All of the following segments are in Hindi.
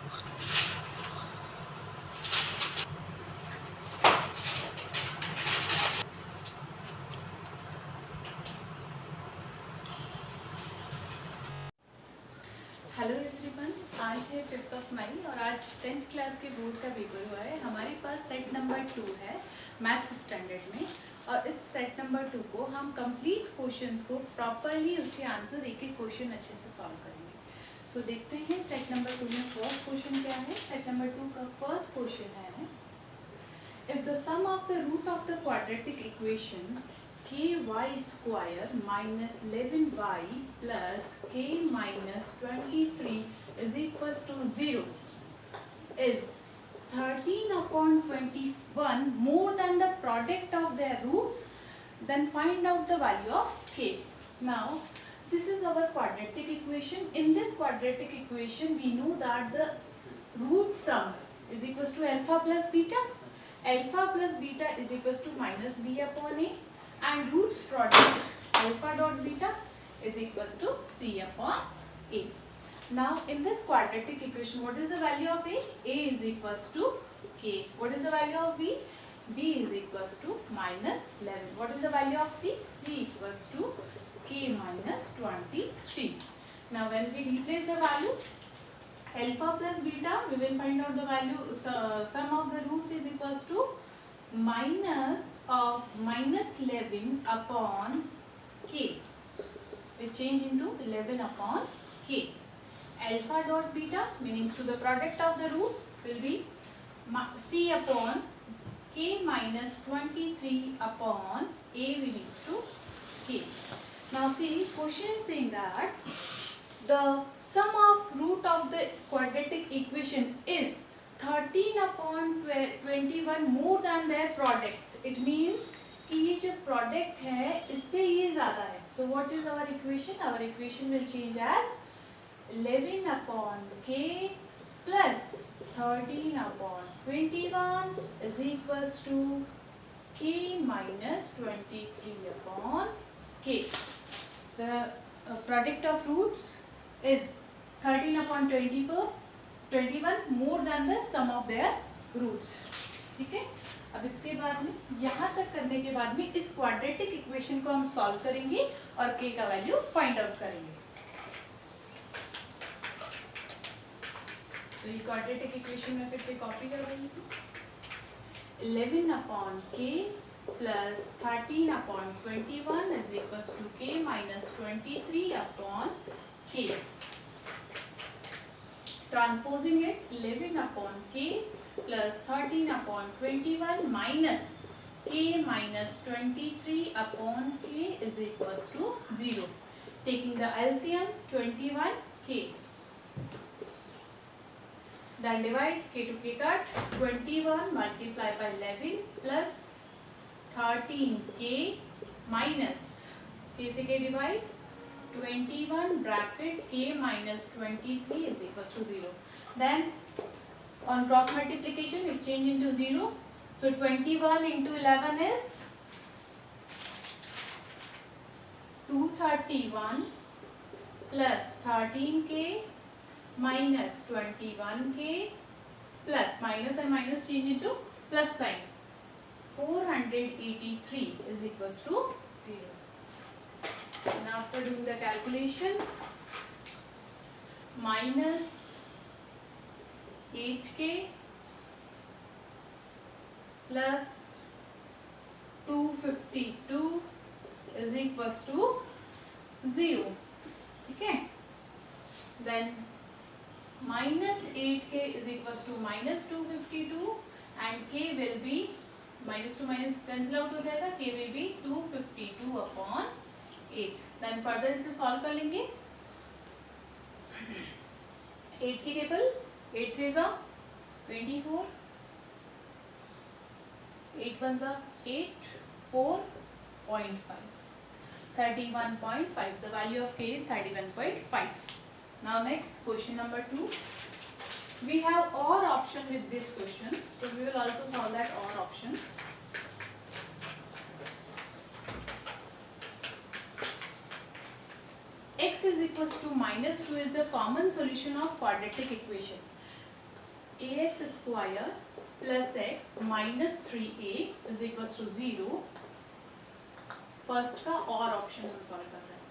हेलो एवरीवन, आज है 5 मई और आज 10th क्लास के बोर्ड का पेपर हुआ है। हमारे पास सेट नंबर 2 है मैथ्स स्टैंडर्ड में, और इस सेट नंबर 2 को हम कंप्लीट क्वेश्चंस को प्रॉपरली उसके आंसर एक एक क्वेश्चन अच्छे से सॉल्व करेंगे। सो देखते हैं सेट नंबर 2 में फर्स्ट क्वेश्चन क्या है। सेट नंबर 2 का फर्स्ट क्वेश्चन है, if the sum of the root of the quadratic equation ky square minus 11y plus k minus 23 is equals to 0 is 13 upon 21 more than the product of their roots, then find out the value of k. Now this is our quadratic equation. In this quadratic equation we know that the root sum is equals to alpha plus beta. Alpha plus beta is equals to minus b upon a, and roots product alpha dot beta is equals to c upon a. Now in this quadratic equation, what is the value of a? A is equals to k. What is the value of b? B is equals to minus 11. What is the value of c? C equals to k minus 23. Now when we replace the value alpha plus beta, we will find out the value, sum of the roots is equals to minus of minus 11 upon k. We change into 11 upon k. Alpha dot beta meaning to the product of the roots will be c upon k minus 23 upon a meaning to k. Now see, question is saying that the sum of root of the quadratic equation is 13 upon 21 more than their products. It means कि ये जो product है इससे ये ज़्यादा है. So what is our equation? Our equation will change as 11 upon k plus 13 upon 21 is equals to k minus 23 upon k. The product of roots is 13 upon 21 more than the sum of their roots. ठीक है, अब इसके बाद में यहाँ तक करने के बाद में इस क्वाड्रेटिक इक्वेशन को हम सॉल्व करेंगे और k का वैल्यू फाइंड आउट करेंगे. तो ये क्वाड्रेटिक इक्वेशन में फिर से कॉपी कर रही हूँ. 11 upon k plus 13 upon 21 is equals to k minus 23 upon k. Transposing it, 11 upon k plus 13 upon 21 minus k minus 23 upon k is equals to 0. Taking the LCM, 21k. Then divide k to k cut, 21 multiply by 11 plus 13k minus k से k divide 21 bracket k minus 23 is equals to 0. Then on cross multiplication it change into 0. So 21 into 11 is 231 plus 13k minus 21k plus minus and minus change into plus sign. 483 is equals to 0. And after doing the calculation, minus 8k plus 252 is equals to 0. Okay. Then minus 8k is equals to minus 252 and k will be minus to minus cancel out हो जाएगा. k will be 252 upon 8. Then further इसे सॉल्व कर लेंगे. 8 की टेबल 8 3 जा 24, 8 1 जा 8, 4.5, 31.5. The value of k is 31.5. Now next question number 2. We have OR option with this question, so we will also solve that OR option. X is equals to minus 2 is the common solution of quadratic equation. ax square plus x minus 3a is equal to 0। First का और ऑप्शन हम सॉल्व कर रहे हैं।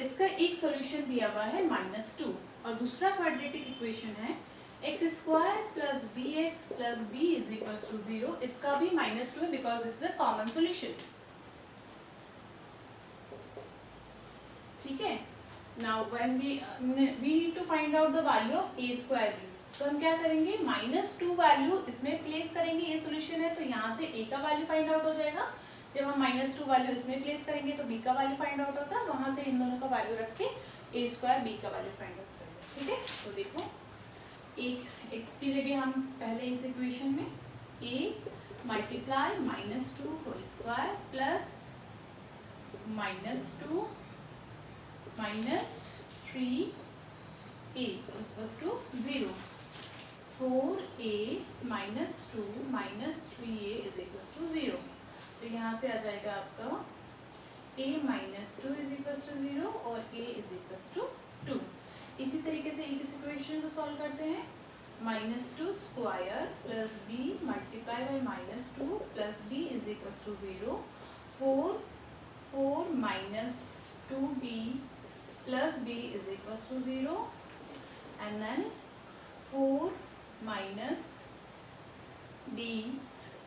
इसका एक सॉल्यूशन दिया हुआ है -2 और दूसरा क्वाड्रेटिक इक्वेशन है x square plus B x plus B is equal to 0। इसका भी -2 है because is the common solution. ठीक है, now when we need to find out the value of A square B, तो हम क्या करेंगे -2 वैल्यू इसमें प्लेस करेंगे। ये सॉल्यूशन है तो यहाँ से ए का वैल्यू फाइंड आउट हो जाएगा। जब हम -2 वैल्यू इसमें प्लेस करेंगे तो बी का वैल्यू फाइंड आउट होगा। वहां से इन दोनों का वैल्यू रख के ए स्क्वायर बी का वैल्यू फाइंड आउट करेंगे। ठीक है, तो देखो एक एक्स की जगह हम पहले इस इक्वेशन में a multiply -2 whole square plus -2 -3a equals to 0। 4a -2 -3a is equals to 0। तो यहाँ से आ जाएगा आपका a -2 इज इक्वल्स टू 0 और a इज इक्वल्स टू 2। इसी तरीके से इस इक्वेशन को सॉल्व करते हैं। -2 square plus b multiply by -2 plus b is equals to 0। 4 -2b plus b is equals to 0 and then 4 minus b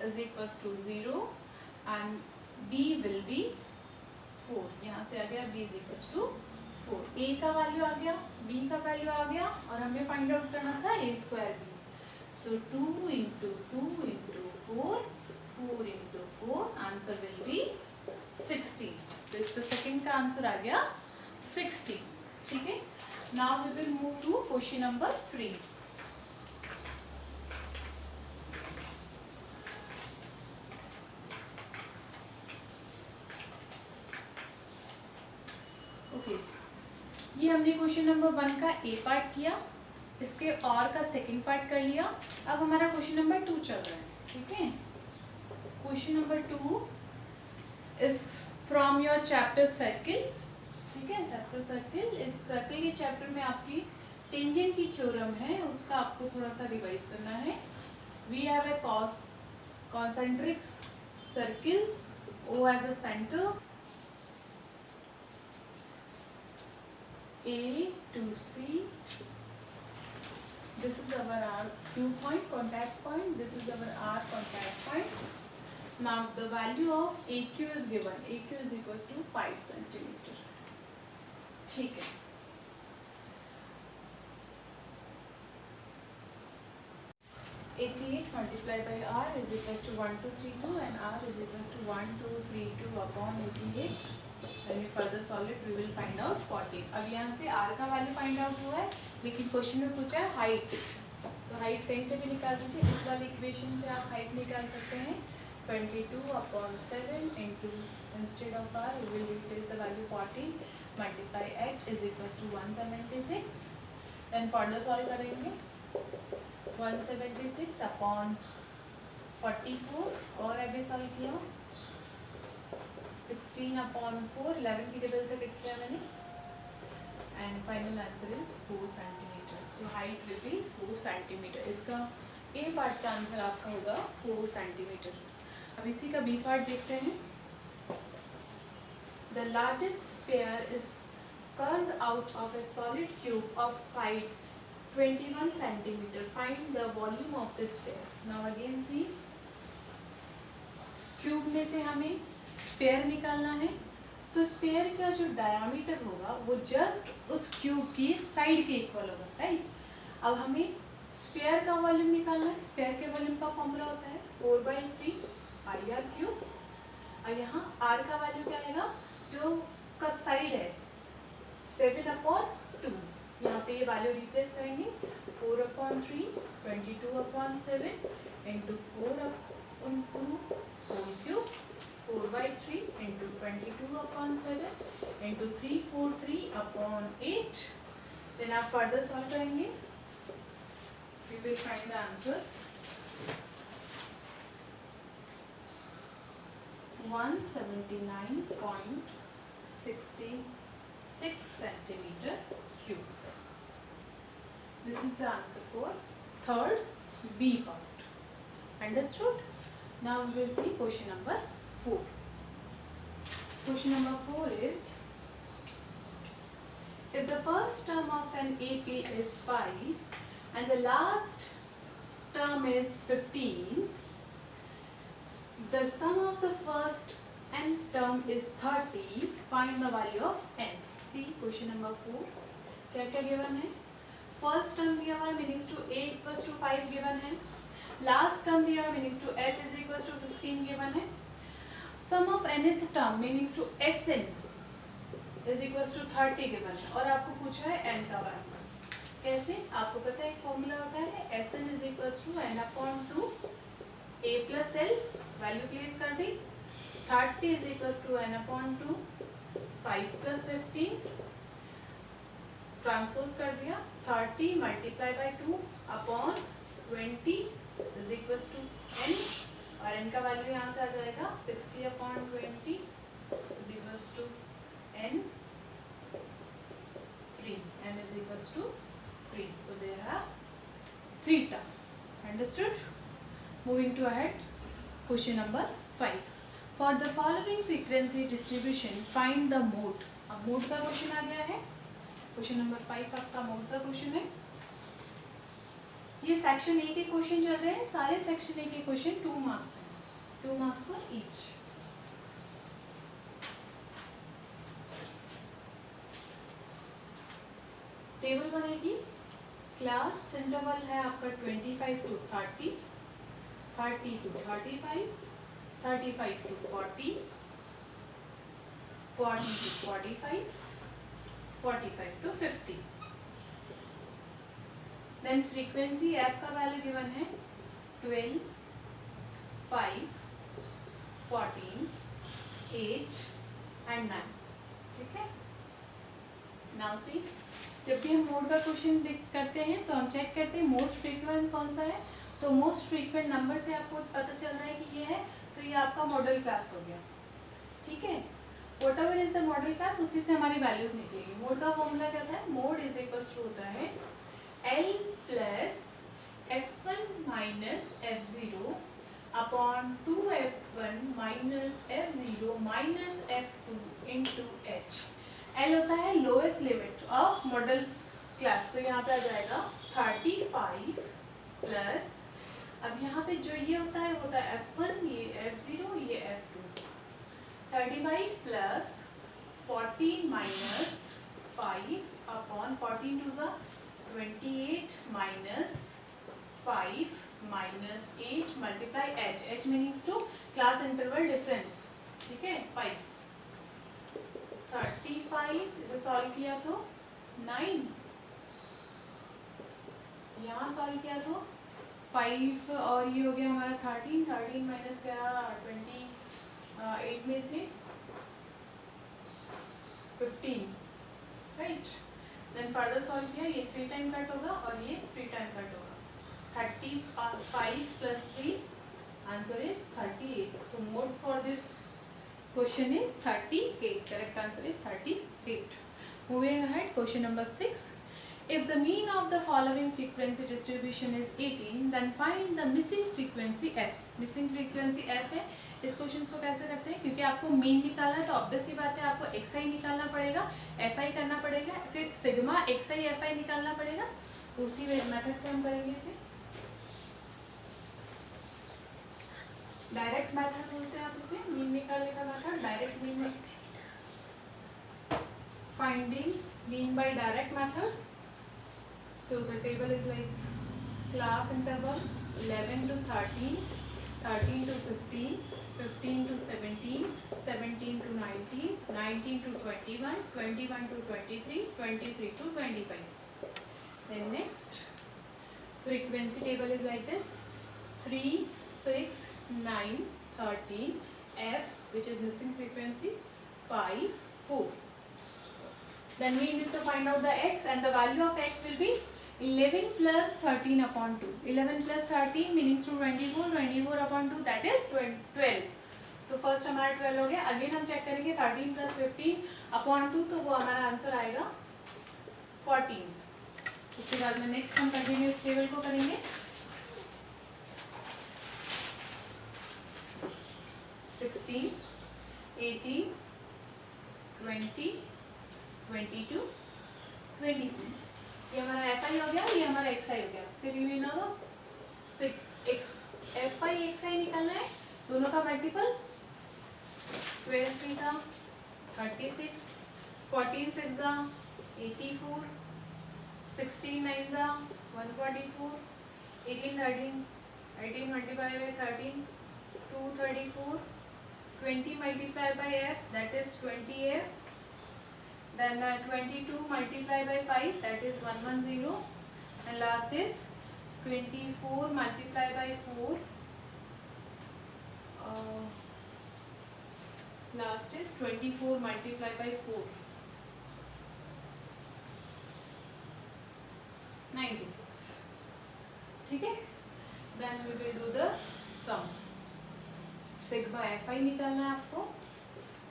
is equals to 0 and b will be 4। यहाँ से आ गया b is equals to 4। a का वैल्यू आ गया, b का वैल्यू आ गया और हमें फाइंड आउट करना था a square b। So 2 into 2 into 4, 4 into 4 answer will be 16। तो इसका सेकंड का आंसर आ गया 60। ठीक है, now we will move to question number 3। Okay, ये हमने क्वेश्चन नंबर 1 का ए पार्ट किया, इसके और का सेकंड पार्ट कर लिया। अब हमारा क्वेश्चन नंबर 2 चल रहा है। ठीक है, question number 2 is from your chapter circle. ठीक है, चैप्टर सर्किल। इस सर्किल के चैप्टर में आपकी टेंजेंट की थ्योरम है, उसका आपको थोड़ा सा रिवाइज करना है। We have a concentric circles O as a centre, A to C. This is our R Q point, contact point. This is our R contact point. Now the value of AQ is given. AQ is equals to 5 centimeter. ठीक है, (88) multiplied by R is equals to 1232 and R is equals to 1232 upon 88. When we further solve it, we will find out 40. अब यहाँ से R का वैल्यू फाइंड आउट हुआ है, लेकिन क्वेश्चन में पूछा है हाइट, तो हाइट कहीं से भी निकाल दीजिए। इस वाले इक्वेशन से आप हाइट निकाल सकते हैं। 22/7 into instead of R we will replace the value 40 multiply H is equals to 176। then further solve करेंगे 176 upon 44 और आगे सॉल्व किया 16/4, 11 की टेबल से लिख किया मैंने and final answer is 4 centimeter। so height will be 4 centimeter। इसका A पार्ट का आंसर आपका होगा 4 centimeter। अब इसी का B पार्ट देखते हैं। The largest sphere is curved out of a solid cube of side 21 centimeter। Find the volume of this sphere। Now again see, cube में से हमें स्पेयर निकालना है, तो स्पेयर का जो डायामीटर होगा वो जस्ट उस क्यूब की साइड के इक्वल होगा, राइट। अब हमें स्पेयर का वॉल्यूम निकालना है। स्पेयर के वॉल्यूम का फॉर्मूला होता है 4/3 πr3। और यहाँ r का वैल्यू क्या आएगा, जो उसका साइड है 7/2। यहाँ पे ये वैल्यू रिप्लेस करेंगे 4/3 22/7 into 4/2 whole cube 4/3 into 22/7 into 343/8। then आप फर्दर सॉल्व करेंगे, we will find the answer 179.66 centimeter cube। This is the answer for third B part. Understood? Now we will see question number 4. Question number 4 is, if the first term of an AP is 5 and the last term is 15, the sum of the first n term is 30, find the value of n. See question number 4. क्या क्या गिवन है? फर्स्ट टर्म दिया हुआ है meanings to a equals to 5 given है. लास्ट टर्म दिया हुआ है meanings to f is equals to 15 given है. Sum of nth term meanings to sn is equals to 30 given है और आपको पूछा है n का वैल्यू. कैसे? आपको पता है एक फॉर्मूला होता है sn is equals to n upon 2 a plus l. Value place कर दी. 30 is equals to n upon 2 5 plus 15 transpose कर दिया. 30 multiply by 2 upon 20 is equals to n और n का वैल्यू यहाँ से आ जाएगा 60 upon 20 is equals to n 3. n is equals to 3. So there are 3 terms. Understood? Moving to ahead. Question number 5. For the following frequency distribution, find the mode. अब mode का क्वेश्चन आ गया है. क्वेश्चन नंबर 5 आपका मोड का क्वेश्चन है. ये सेक्शन ए के क्वेश्चन चल रहे हैं. सारे सेक्शन ए के क्वेश्चन 2 मार्क्स हैं. 2 मार्क्स फॉर ईच. टेबल बनेगी. क्लास इंटरवल है आपका 25 to 30, 30 to 35, 35 to 40, 40 to 45, 45 to 50. Then frequency f का वैल्यू गिवन है 12, 5, 14, 8 and 9. ठीक है. Now see, जब भी हम मोड का क्वेश्चन करते हैं तो हम चेक करते हैं मोस्ट फ्रीक्वेंट कौन सा है. तो मोस्ट फ्रीक्वेंट नंबर से आपको पता चल रहा है कि ये है, तो ये आपका मॉडल क्लास हो गया. ठीक है. What ever is the model class, उसी से हमारी वैल्यूज निकलेगी. मोड का फॉर्मूला क्या था? मोड इज इक्वल्स टू होता है L plus F1 minus F0 upon 2F1 minus F0 minus F2 into H. L होता है lowest limit of model class. तो यहाँ पे आ जाएगा 35 प्लस, अब यहाँ पे जो ये होता है वो होता है F1, ये F0, ये F2. 35 plus 14 minus 5 upon 14 to ज़ा 28 minus 5 minus 8 multiply H. H meanings to class interval difference. ठीक है. 5 35 इसे सॉल्व किया तो 9, यहाँ सॉल्व किया तो 5 और ये हो गया हमारा 13 माइनस क्या 28 में से 15. राइट. देन फर्दर सॉल्व किया, ये 3 टाइम कट होगा और ये 3 टाइम कट होगा. 35 plus 3 answer is 38. So mode for this question is 38. Correct answer is 38. Moving ahead, question number 6. If the mean of the following frequency distribution is 18, then find the missing frequency f. Missing frequency f है. इस क्वेश्चन को कैसे करते हैं? क्योंकि आपको मीन निकालना है तो ऑब्वियस सी बात है आपको xi निकालना पड़ेगा, fi करना पड़ेगा, फिर सिग्मा xi fi निकालना पड़ेगा. तो उसी मेथड से हम करेंगे इसे. डायरेक्ट मेथड बोलते हैं आप इसे. मीन निकालने का method direct mean, finding mean by direct method. So the table is like class interval 11 to 13, 13 to 15, 15 to 17, 17 to 19, 19 to 21, 21 to 23, 23 to 25. Then next frequency table is like this: 3, 6, 9, 13, F which is missing frequency 5, 4. Then we need to find out the x, and the value of x will be 11 plus 13 upon 2. 11 plus 13 means to 24, 24 upon 2 that is 12. So first हमारा 12 हो गया. अगेन हम चेक करेंगे 13 plus 15 upon 2, तो वो हमारा आंसर आएगा 14. उसके बाद में नेक्स्ट हम कंटिन्यूस टेबल को करेंगे। 16, 18, 20, 22, 24। ये हमारा एफ आई हो गया, ये हमारा एक्स आई हो गया। फिर you know F I X I निकालना है, दोनों का multiple. 12 3 36, 14 6 84, 16 9 144, 18 13, 18 multiplied by 13, 234, 20 multiplied by f, that is 20f. Then 22 multiplied by 5, that is 110. And last is 24 multiplied by 4. Last is 24 multiplied by 4. 96. ठीक है? Then we will do the sum. Sigma F I निकालना है आपको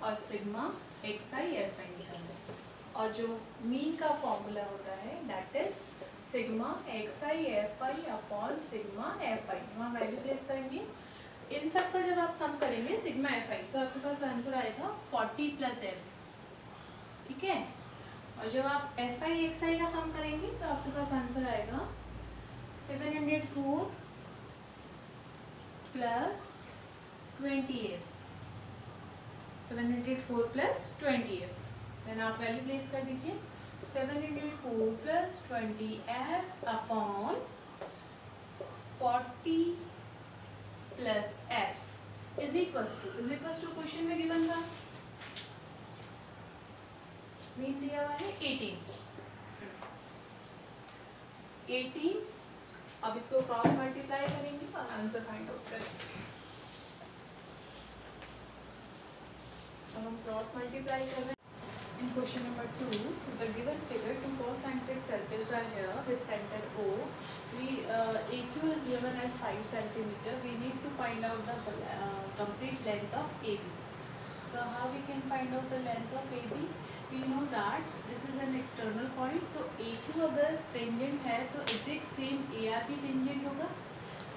और sigma x I F I निकालना है। और जो मीन का फॉर्मूला होता है that is sigma x I F I upon sigma F I. वहाँ वैल्यू प्लेस करेंगे। इन सब का जब आप सम करेंगे सिग्मा एफ आई तो आपके पास आंसर आएगा 40 प्लस एफ। ठीक है? और जब आप एफ आई एक्स आई का सम करेंगे तो आपके पास आंसर आएगा 704 plus 20f, 704 plus 20f। Then आप वैल्यू प्लेस कर दीजिए 704 plus 20f upon 40 plus f is equals to question में गिवन था, मीन दिया हुआ है 18। अब इसको क्रॉस मल्टीप्लाई करेंगे और आंसर फाइंड आउट करेंगे। अब हम क्रॉस मल्टीप्लाई कर रहे हैं। In question number 2 the given figure two concentric circles are here with center O. AQ is given as 5 centimeter. We need to find out the complete length of AB. So how we can find out the length of AB? We know that this is an external point. तो AQ अगर टेंजेंट है तो एग्जैक्ट सेम AR भी टेंजेंट होगा।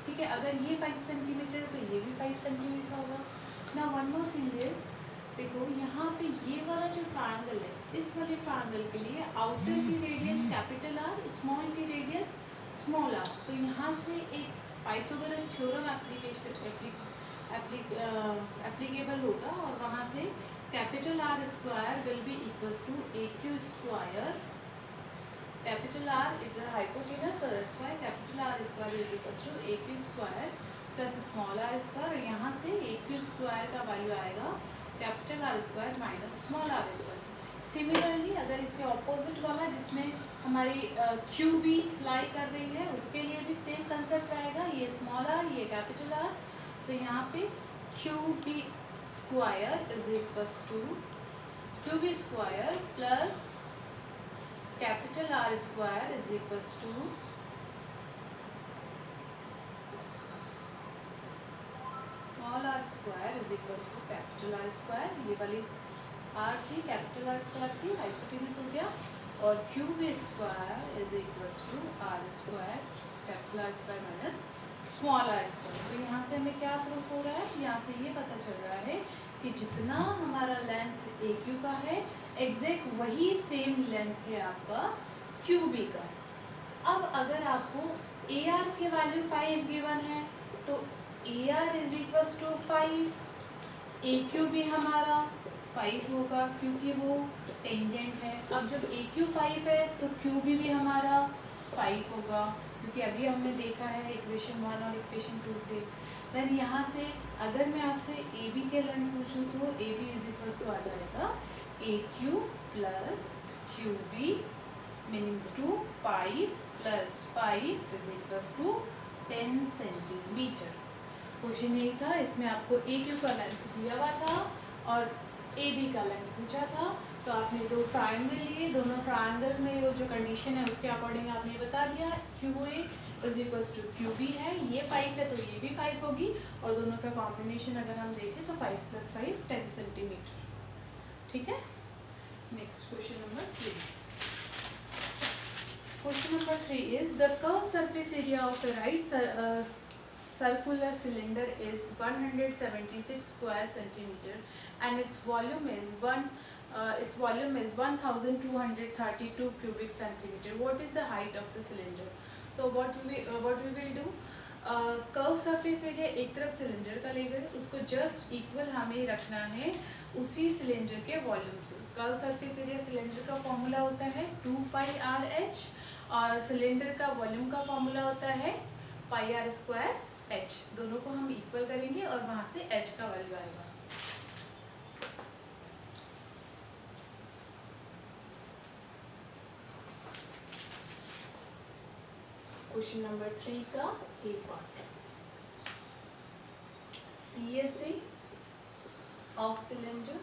ठीक है? अगर ये 5 सेंटीमीटर तो ये भी 5 सेंटीमीटर होगा। ना वन मोर थिंग इज, देखो यहाँ पे ये वाला जो ट्रायंगल है, इस वाले ट्रायंगल के लिए आउटर की रेडियस कैपिटल आर, स्मॉल की रेडियस स्मॉल आर। तो यहाँ से एक पाइथागोरस थ्योरम एप्लीकेबल होगा और वहाँ से capital R square will be equals to A Q square. Capital R is a hypotenuse और that's why capital R square is equals to A Q square plus small R square. और यहाँ से ए क्यू स्क्वायर का वैल्यू आएगा capital R square minus small R square. Similarly अगर इसके ऑपोजिट वाला जिसमें हमारी क्यू बी लाई कर रही है उसके लिए भी सेम कंसेप्ट आएगा, ये स्मॉल आर ये कैपिटल आर। सो यहाँ पे Q B square is equals to Q B square plus capital R square is equals to small R square is equals to capital R square. ये वाली आर थी, कैपिटल आर स्क्वायर थी, हाइपोटेनस हो गया। और Q B square is equals to R square capital R square minus small R square. तो यहाँ से हमें क्या प्रूफ हो रहा है? यहाँ से ये पता चल रहा है कि जितना हमारा लेंथ ए क्यू का है एग्जैक्ट वही सेम लेंथ है आपका क्यू बी का। अब अगर आपको ए आर के वैल्यू 5 गिवन है तो A R is equals to 5, A Q भी हमारा 5 होगा क्योंकि वो टेंजेंट है। अब जब ए क्यू 5 है तो क्यू भी हमारा 5 होगा क्योंकि अभी हमने देखा है इक्वेशन 1 और इक्वेशन 2 से। देन यहाँ से अगर मैं आपसे ए बी के लेंथ पूछूँ तो A B is equals to आ जाएगा A Q plus Q B meanings to 5 plus 5 is equals to 10 centimetre. Question यही था, इसमें आपको ए क्यू का लेंथ दिया हुआ था और ए बी का लेंथ पूछा था। तो आपने दो ट्रायंगल लिए, दोनों ट्रायंगल में वो जो कंडीशन है उसके अकॉर्डिंग आपने बता दिया Q A is equals to Q B है, ये 5 है तो ये भी 5 होगी और दोनों का कॉम्बिनेशन अगर हम देखें तो 5 प्लस 5 10 सेंटीमीटर। ठीक है? Next question number 3। Question number 3 is the curved surface area of the circular cylinder is 176 square centimeter and its volume is 1232 cubic centimeter. What is the height of the cylinder? So what we will do, curve surface area एक तरफ सिलेंडर का लेंगे, उसको जस्ट इक्वल हमें रखना है उसी सिलेंडर के वॉल्यूम से. कर्व सरफेस एरिया सिलेंडर का फॉर्मूला होता है 2πr(h) और सिलेंडर का वॉल्यूम का फॉर्मूला होता है πr²h. दोनों को हम इक्वल करेंगे और वहां से h का वैल्यू आएगा. क्वेश्चन नंबर 3 का A part. CSA of cylinder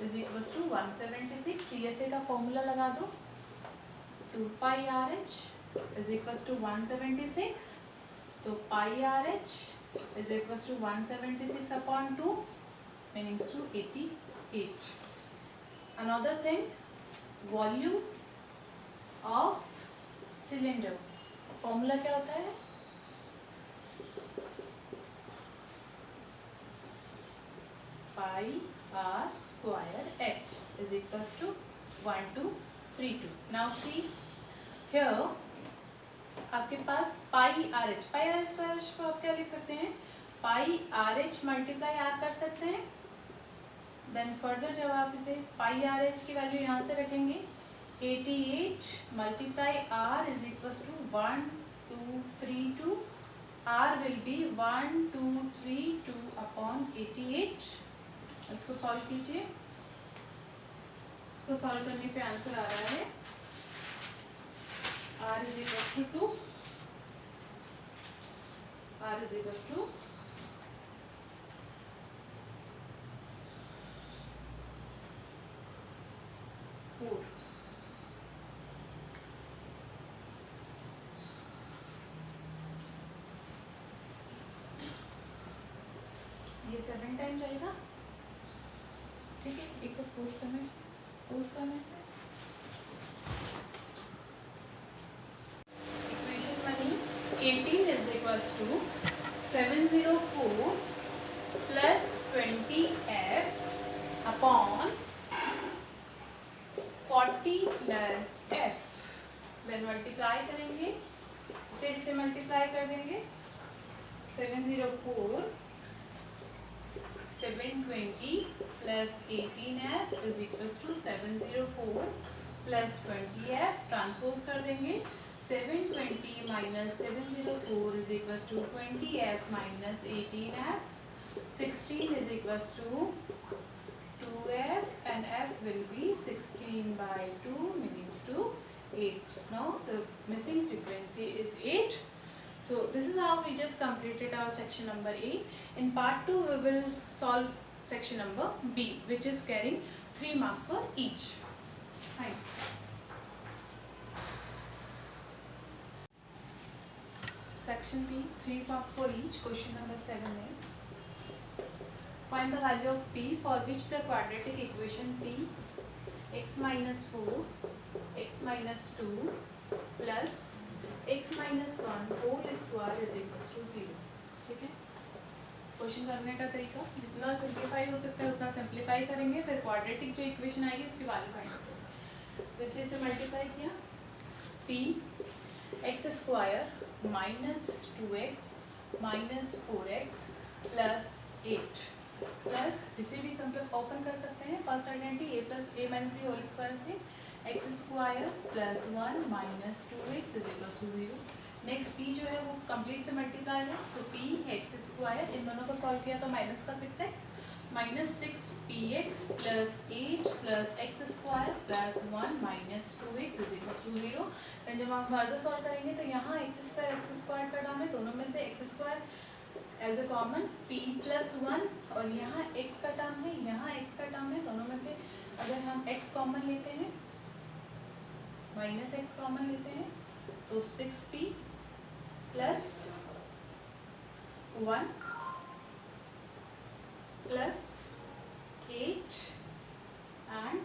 is equals to 176. CSA का फॉर्मूला लगा दो. 2πr(h) is equals to 176. तो πr(h) is equals to 176 upon 2 meanings to 88. Another thing, volume of cylinder formula क्या होता है? πr²h is equals to 1232. Now see here, आपके पास πrh को आप क्या लिख सकते हैं? πrh मल्टीप्लाई r कर सकते हैं. देन फर्दर जब आप इसे πrh की वैल्यू यहाँ से रखेंगे, 88 multiply r is equals to 1232. r will be 1232 upon 88. इसको सॉल्व कीजिए. इसको सॉल्व करने पे आंसर आ रहा है r is equals to 2. r is equals to 4. ये 7 टाइम जाएगा. ठीक है, एक बार पोज करने से इक्वेशन बनी 18 is equals to 704 plus 20f upon 40 plus f. Then multiply करेंगे, इससे मल्टीप्लाई कर देंगे. 704 720 plus 18f is equals to 704 plus 20f. Transpose कर देंगे. 720 minus 704 is equals to 20f minus 18f. 16 is equals to 2f and f will be 16 by 2 means to 8. Now the missing frequency is 8. So this is how we just completed our section number A. In part 2 we will solve section number B, which is carrying 3 marks for each. Fine. Section B, 3 marks for each. Question number 7 is, find the value of P for which the quadratic equation P x minus 4 x minus 2 plus x minus 1 whole square is equals to 0. ठीक है. क्वेश्चन करने का तरीका जितना सिंप्लीफाई हो सकता है उतना सिंप्लीफाई करेंगे. फिर क्वाड्रेटिक जो इक्वेशन आएगी उसकी वैल्यू फाइंड करेंगे. तो इसे मल्टीप्लाई किया. p x square minus 2x minus 4x plus 8 plus इसे भी ओपन कर सकते हैं. First identity a plus a minus b whole square से x square plus 1 minus 2x is equals to 0. Next p जो है वो कंप्लीट से मल्टीप्लाई है. सो p एक्स स्क्वायर, इन दोनों को सॉल्व किया तो माइनस का 6x minus 6px plus 8 plus X square plus 1 minus 2x is equals to 0. Then जब हम फर्दर सॉल्व करेंगे तो यहाँ एक्स स्क्वायर का टर्म है, दोनों में से x square as a common, p plus 1 और यहाँ x का टर्म है, यहाँ x का टर्म है. दोनों में से अगर हम x कॉमन लेते हैं, माइनस एक्स कॉमन लेते हैं तो 6p plus 1 plus 8 and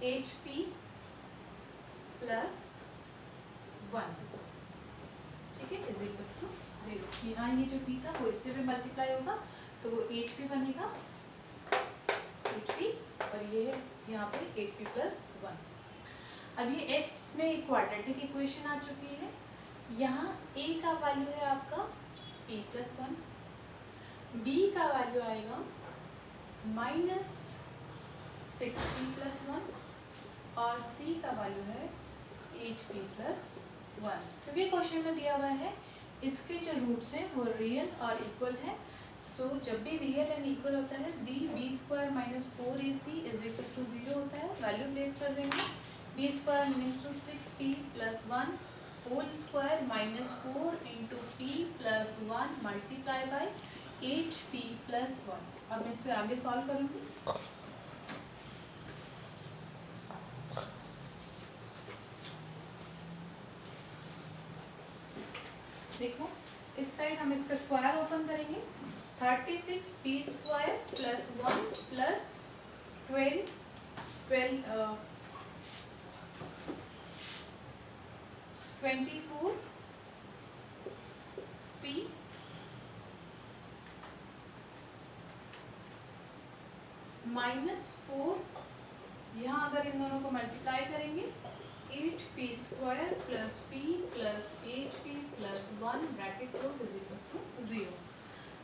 HP plus 1, ठीक है, इज इक्वल टू 0। यहाँ ये जो p था वो इससे भी मल्टीप्लाई होगा तो वो 8p बनेगा, 8p, और ये है यहाँ पे 8p प्लस 1। अब ये x में एक क्वाड्रेटिक इक्वेशन आ चुकी है। यहाँ a का वैल्यू है आपका p प्लस 1, b का वैल्यू आएगा माइनस 6p प्लस 1 और c का वैल्यू है 8p प्लस 1। क्योंकि क्वेश्चन में दिया हुआ है इसके जो रूट्स हैं वो रियल और इक्वल है, सो जब भी रियल एंड इक्वल होता है D B square minus 4ac is equal to 0 होता है। वैल्यू प्लेस कर देंगे, B square means to 6p plus 1 whole square minus 4 into p plus 1 multiply by 8p plus 1। अब मैं इसे आगे सॉल्व करूँगी। देखो इस साइड हम इसका स्क्वायर ओपन करेंगे, 36p square plus 1 plus 24p minus 4, यहाँ अगर इन दोनों को मल्टीप्लाई करेंगे 8p square plus p plus 8p plus 1 bracket close is equal to 0।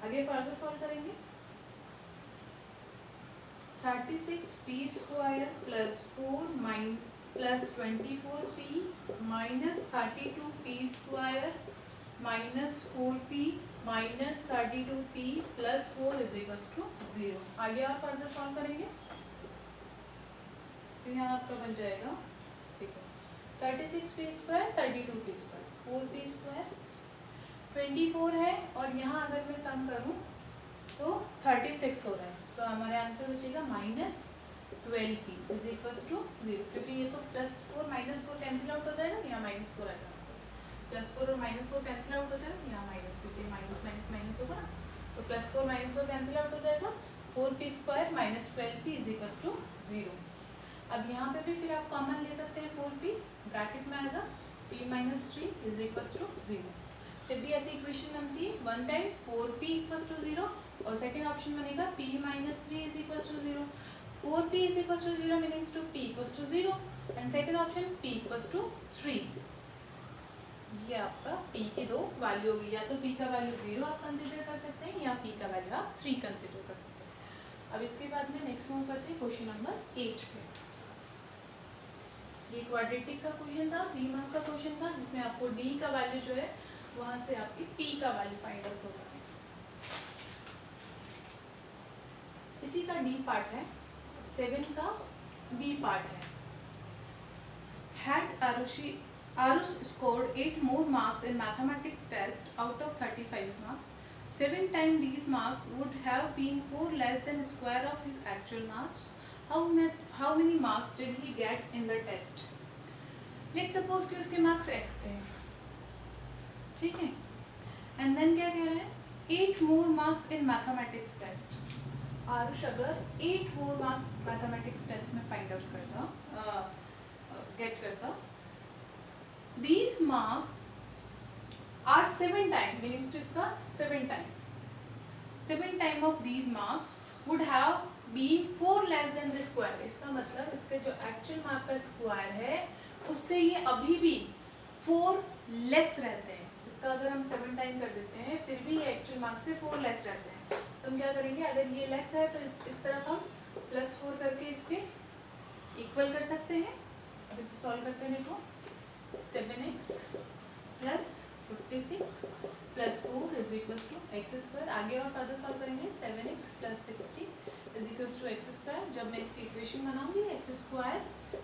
आगे फर्दर सॉल्व करेंगे, 36p square plus 4 plus 24p minus 32p square minus 4p minus 32p plus 4 is equal to 0। आगे आप फर्दर सॉल्व करेंगे तो यहाँ आपका बन जाएगा, देखो 36p square 32p square 4p square 24 है, और यहाँ अगर मैं सम करूँ तो 36 हो रहा है, तो हमारे आंसर बचेगा minus 12p is equal to 0। क्योंकि ये तो प्लस 4 माइनस 4 कैंसिल आउट हो जाएगा, यहाँ माइनस 4 आएगा, प्लस 4 और माइनस 4 कैंसिल आउट हो जाएगा, यहाँ माइनस, क्योंकि माइनस माइनस माइनस होगा ना, तो प्लस 4 माइनस 4 कैंसिल आउट हो जाएगा, 4p square minus 12p is equal to 0। अब यहाँ पे भी फिर आप कॉमन ले सकते हैं, 4p ब्रैकेट में आएगा p minus 3 is equal to 0। जब भी ऐसी इक्वेशन बनती है one time 4p equal to 0 और सेकेंड ऑप्शन बनेगा p minus 3 is equal to 0, 4p is equal to 0 meanings to p equal to 0 and second option p equal to 3। ये आपका p की दो वैल्यू होगी, या तो p का वैल्यू 0 आप कंसिडर कर सकते हैं या p का वैल्यू आप 3 कंसिडर कर सकते हैं। अब इसके बाद में नेक्स्ट मूव करते हैं क्वेश्चन नंबर 8 पे। ये क्वाड्रेटिक का क्वेश्चन था, 3 मार्क का क्वेश्चन था, जिसमें आपको d का वैल्यू जो है वहां से आपकी p का वैल्यू फाइंड आउट होगा। इसी का d पार्ट है, 7 का b पार्ट है। Had Arush scored 8 more marks in mathematics test out of 35 marks, 7 times these marks would have been 4 less than square of his actual marks. How many marks did he get in the test? Let's suppose कि उसके marks x थे, ठीक है, एंड देन क्या कह रहे हैं, 8 more marks in mathematics test। Aarush अगर 8 more marks mathematics test में फाइंड आउट करता, गेट करता, these marks are 7 times, meanings to इसका 7 time of these marks would have been 4 less than the square। इसका मतलब इसका जो एक्चुअल मार्क का स्क्वायर है उससे ये अभी भी 4 लेस रहते हैं। इसका अगर हम 7 टाइम कर देते हैं फिर भी ये एक्चुअल मार्क से 4 लेस रहते हैं, तो हम क्या करेंगे, अगर ये लेस है तो इस तरफ हम +4 करके इसके इक्वल कर सकते हैं। अब इसे सॉल्व करते हैं, देखो 7x plus 56 plus 4 is equal to x square. आगे और फर्दर सॉल्व करेंगे, 7x plus 60 is equal to x square. जब मैं इसकी इक्वेशन बनाऊंगी x square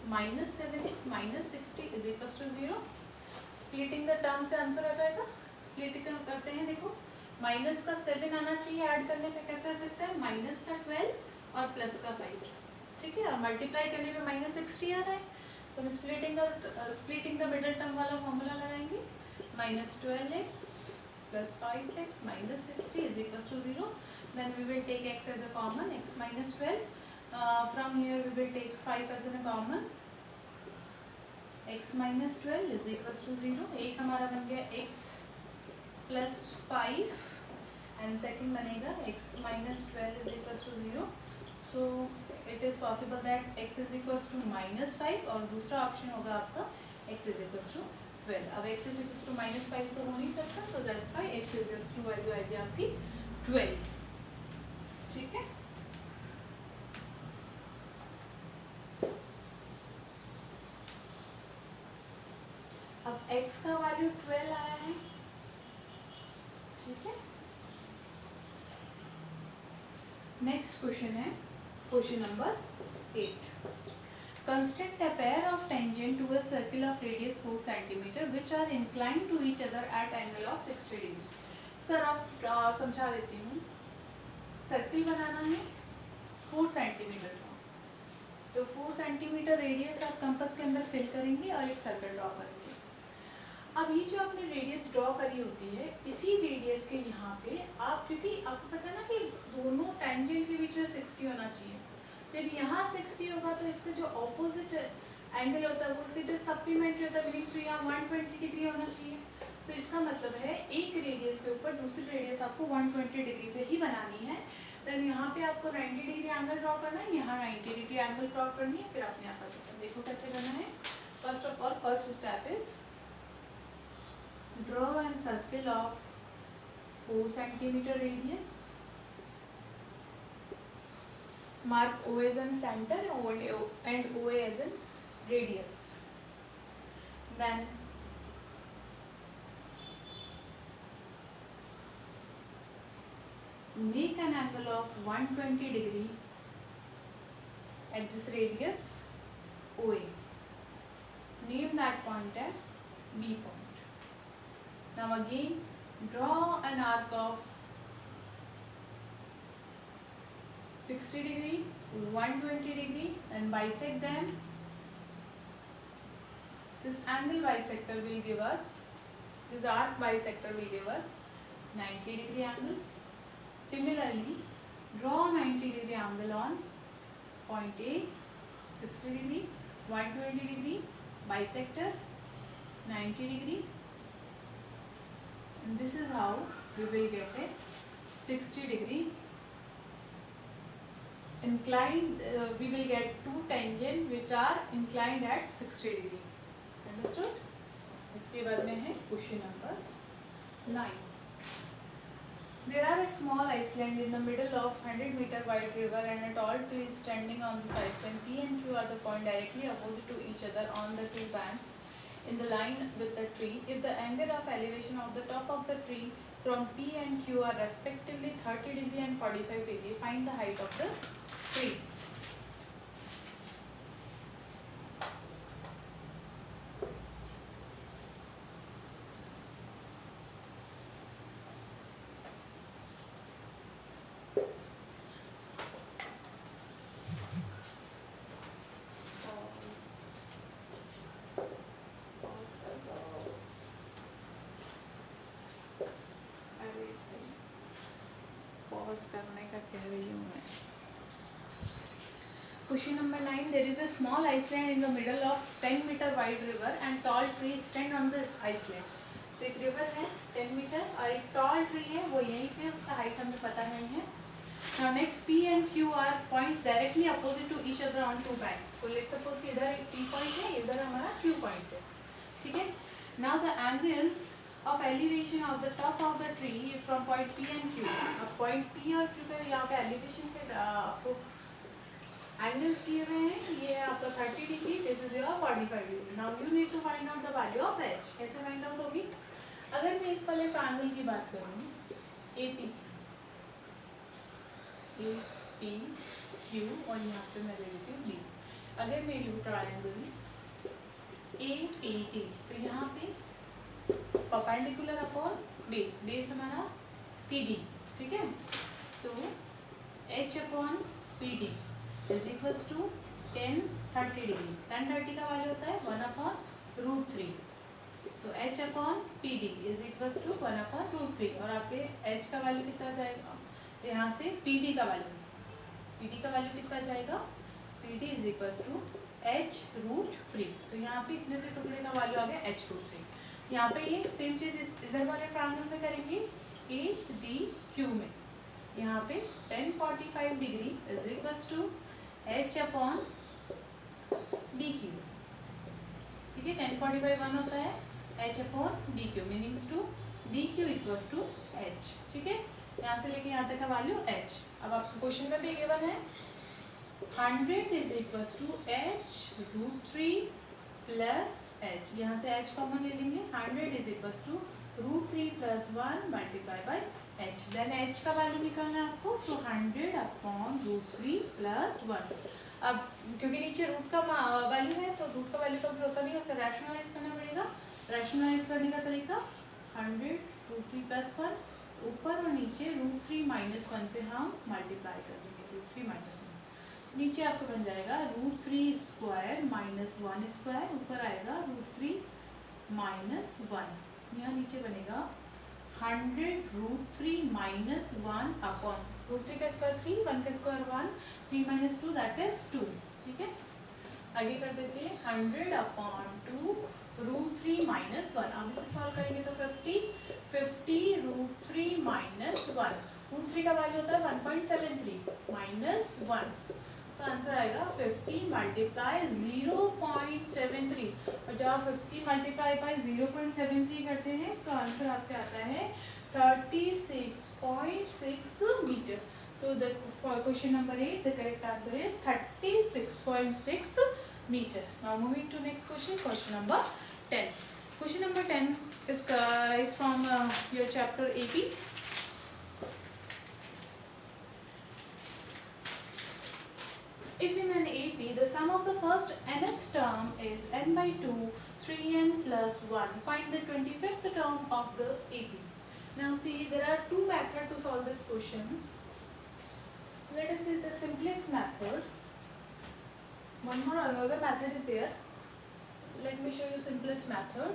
minus 7x minus 60 is equal to 0। Splitting the term से आंसर आ जाएगा। स्प्लिटिंग करते हैं, देखो माइनस का 7 आना चाहिए, ऐड करने पे कैसे आ सकता है, माइनस का 12 और प्लस का 5, ठीक है, और मल्टीप्लाई करने पे माइनस 60 आ रहा है। सो हम स्प्लिटिंग द मिडल टर्म वाला फॉर्मूला लगाएंगे, minus 12x plus 5x minus 60 is equal to 0। Then we will take x as a common, x minus 12 From here we will take 5 as a common. x minus 12 is equals to 0. एक हमारा बन गया x plus 5 and second बनेगा x minus 12 is equals to 0. So it is possible that x is equals to minus 5 और दूसरा ऑप्शन होगा आपका x is equals to 12. अब x is equals to minus 5 तो हो नहीं सकता, तो that's why x is equals to value आएगी आपकी 12. ठीक है. अब x का वैल्यू 12 आया है. ठीक है. नेक्स्ट क्वेश्चन है question number 8. Construct a pair of tangent to a circle of radius 4 cm which are inclined to each other at angle of 60 degree. Sir आप समझा देती हूँ. सर्किल बनाना है 4 सेंटीमीटर का, तो 4 सेंटीमीटर रेडियस आप कंपास के अंदर फिल करेंगे और एक सर्कल ड्रॉ करेंगे. अब ये जो आपने रेडियस ड्रॉ करी होती है, इसी रेडियस के यहाँ पे आप, क्योंकि आपको पता है ना कि दोनों टेंजेंट के बीच में 60 होना चाहिए. जब यहाँ 60 होगा तो इसका जो ऑपोजिट एंगल होता है वो उसके जो सप्लीमेंट्री होता है, मीन्स यहाँ 120 डिग्री होना चाहिए. तो इसका मतलब है एक रेडियस के ऊपर दूसरी रेडियस आपको 120 डिग्री पे ही बनानी है. देन यहाँ पे आपको 90 डिग्री एंगल ड्रॉ करना है, यहाँ 90 डिग्री एंगल ड्रॉ करनी है. फिर आपने यहाँ पर देखो कैसे करना है. First of all first step is draw a circle of 4 centimeter radius. Mark O as in center and OA as in radius. Then make an angle of 120 degree at this radius OA. Name that point as B point. Now again draw an arc of 60 degree, 120 degree and bisect them. This angle bisector will give us, this arc bisector will give us 90 degree angle. Similarly, draw 90 degree angle on point A, 60 degree, 120 degree, bisector 90 degree. And this is how we will get a 60 degree inclined. We will get two tangent which are inclined at 60 degree. Understood? इसके बाद में है question number 9. There are a small island in the middle of 100-meter wide river and a tall tree is standing on this island. P and Q are the point directly opposite to each other on the two banks in the line with the tree. If the angle of elevation of the top of the tree from P and Q are respectively 30 degree and 45 degree, find the height of the tree. करने का कह रही हूँ मैं. Question number 9. There is a small island in the middle of 10-meter wide river and tall trees stand on this island. तो एक रिवर है 10 मीटर और एक टॉल ट्री है, वो यहीं पे, उसका हाइट हमें पता नहीं है. Now next P and Q are points directly opposite to each other on two banks. तो let's suppose कि इधर एक P point है, इधर हमारा Q point है. ठीक है. Now the angles of elevation of the top of the tree from point P and Q. अब point P और Q पे यहाँ पे elevation पे आपको angles दिए हुए हैं. ये है आपका 30 degree, this is your 45 degree. Now you need to find out the value of H. कैसे find out होगी? अगर मैं इस वाले ट्रायंगल की बात करूँ, AP, और यहाँ पे मैं ले लेती हूँ B. अगर मैं लूँ ट्रायंगल APT, तो यहाँ पे परपेंडिकुलर अपॉन बेस, बेस हमारा PD. ठीक है. तो H upon PD is equals to 10 30 degree. 10 30 का वैल्यू होता है 1/√3. तो H upon PD is equals to 1/√3. और आपके H का वैल्यू कितना जाएगा, तो यहाँ से PD का वैल्यू 1/√3 है. 1/√3 का वैल्यू 1/√3 है. तो 1/√3 × 10 30 डिग्री, 10 30 का वैल्यू 1/√3 है. तो 1/√3 × 10 30 डिग्री, 1/√3 है. PD का वैल्यू कितना जाएगा, PD is equals to h√3। तो यहाँ पे इतने से टुकड़े का वैल्यू आ गया h√3। यहाँ पे ये सेम चीज इधर वाले ट्रायंगल में करेंगे ADQ में। यहाँ पे tan 45 degree is equals to h/dq। ठीक है, tan 45 1 होता है h/dq meanings to dq equals to h। ठीक है, यहाँ से लेके यहाँ तक का वैल्यू h। अब आपको क्वेश्चन में भी गिवन है 100 is equals to h√3 plus h। यहाँ से h कॉमन ले लेंगे, 100 is equals to √3 plus 1 multiply by h। Then h का वैल्यू निकालना है आपको, तो 100/√3 प्लस 1। अब क्योंकि नीचे रूट का वैल्यू है तो रूट का वैल्यू कभी होता नहीं है, उसे रैशनलाइज करना पड़ेगा। रैशनलाइज करने का तरीका 100√3 प्लस 1, ऊपर और नीचे √3 माइनस 1 से हम मल्टीप्लाई कर देंगे। √3 माइनस 1 नीचे आपको बन जाएगा √3 स्क्वायर माइनस 1 स्क्वायर, ऊपर आएगा √3 माइनस 1। यहाँ नीचे बनेगा 100√3 माइनस 1 अपॉन √3 का स्क्वायर 3, 1 का स्क्वायर 1, 3 माइनस 2 दैट इज 2। ठीक है, आगे कर देते हैं 100/2 √3 माइनस 1। अब इसे सॉल्व करेंगे तो 50 √3 माइनस 1। √3 का वैल्यू होता है 1.73 माइनस 1, तो आंसर आएगा 50 मल्टीप्लाई 0.73। और जब आप 50 मल्टीप्लाई बाई 0.73 करते हैं तो आंसर आपके आता है 36.6 metre. So the for question number 8 the correct answer is 36.6 meter. Now moving to next question, question number 10. Question number 10 is from your chapter AP. If in an AP the sum of the first nth term is n by 2, 3n plus 1, find the 25th term of the AP. Now see, there are two methods to solve this question. Let us see the simplest method. One more another method is there. Let me show you simplest method.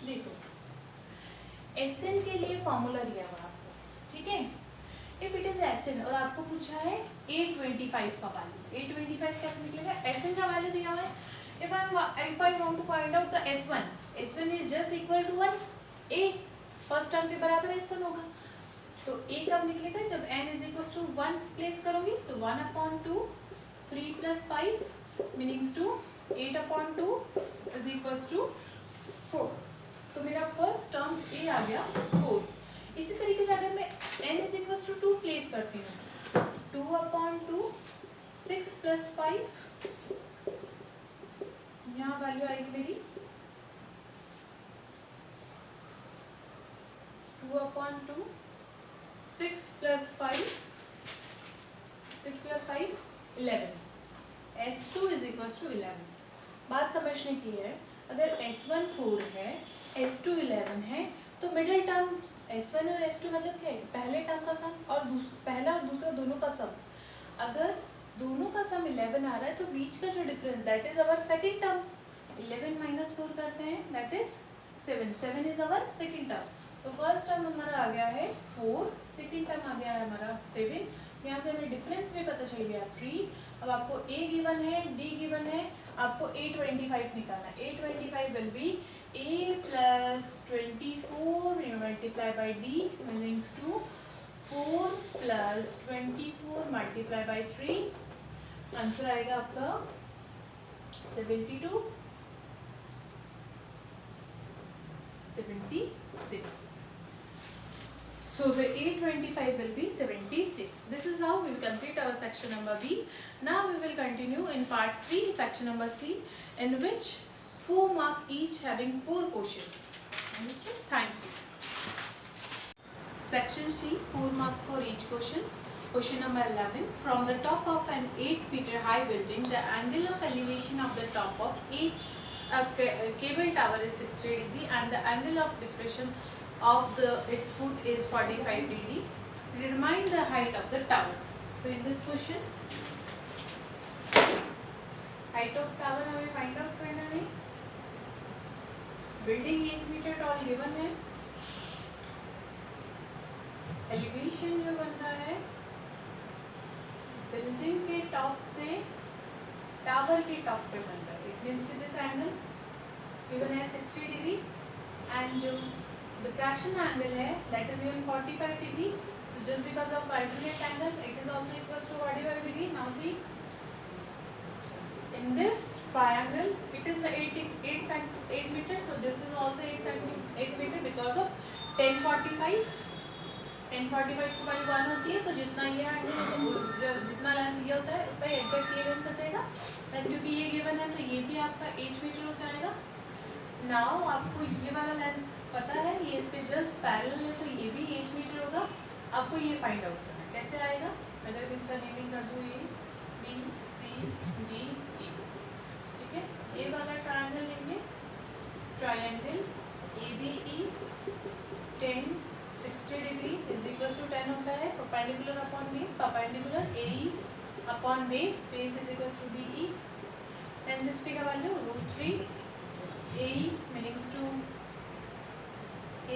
देखो, Sn के लिए फॉर्मूला दिया हुआ आपको, ठीक है। If it is Sn और आपको पूछा है 825 का वैल्यू, 825 कैसे निकलेगा? Sn का वैल्यू दिया हुआ है। If I want to find out the S1 is just equal to 1, A first term के बराबर S1 होगा। तो a कब निकलेगा? जब n is equal to 1 place करोगी, तो 1/2 3 plus 5 meanings to 8/2 is equal to 4। तो मेरा फर्स्ट टर्म a आ गया 4। इसी तरीके से अगर मैं n is equal to 2 place करती हूँ, 2/2 6 प्लस 5, यहाँ वैल्यू आएगी मेरी 2/2 6 plus 5 11। S2 is equals to 11। बात समझने की है, अगर S1 4 है, S2 11 है, तो मिडिल टर्म S1 और S2 मतलब क्या है? पहले टर्म का सम और पहला और दूसरा दोनों का सम। अगर दोनों का सम 11 आ रहा है तो बीच का जो difference that is our second term. 11 minus 4 करते हैं that is 7। 7 is our second term. तो फर्स्ट टर्म हमारा आ गया है 4, सेकेंड टर्म आ गया है हमारा 7। यहाँ से हमें डिफरेंस भी पता चल गया 3। अब आपको a गिवन है, d गिवन है, आपको 825 निकालना है। 825 will be a plus 24 multiply by d meanings to 4 plus 24 multiply by 3। Answer आएगा आपका 72 76। So the 825 will be 76. This is how we will complete our section number B. Now we will continue in part 3, section number C, in which 4 mark each having 4 questions. Understood? Thank you. Section C, 4 mark for each questions. Question number 11. From the top of an 8-meter high building, the angle of elevation of the top of cable tower is 60 degree and the angle of depression of its foot is 45 degree. Determine the height of the tower. So in this question, height of tower हमें find out करना है। Building 8 मीटर tall given है। Elevation जो बन रहा है टॉप से टावर के टॉप पे बन रहा है. इट मीन्स कि दिस एंगल गिवन है 60 डिग्री एंड जो द क्रैशन एंगल है that is given 45 degree. So just because of alternate angle it is also equals to 45 degree. Now see in this triangle it is the 8 meter, so this is also 8 meter because of 1045 की वैल्यू 1 होती है. तो जितना ये जितना लेंथ ये होता है उतना एग्जैक्ट ये लेंथ बचेगा. एंड क्योंकि ये गिवन है तो ये भी आपका 8 मीटर हो जाएगा. नाउ आपको ये वाला लेंथ पता है, ये इसके जस्ट पैरेलल है तो ये भी 8 मीटर होगा. आपको ये फाइंड आउट करना है. कैसे आएगा? अगर मैं इसका नेमिंग कर दूँ ये BCDE, ठीक है. ये वाला ट्रायंगल लेंगे, triangle ABE 10 60 degree is equals to 10 होता है. Perpendicular upon base, perpendicular AE upon base, base is equals to BE. 10 60 का value √3 AE meanings to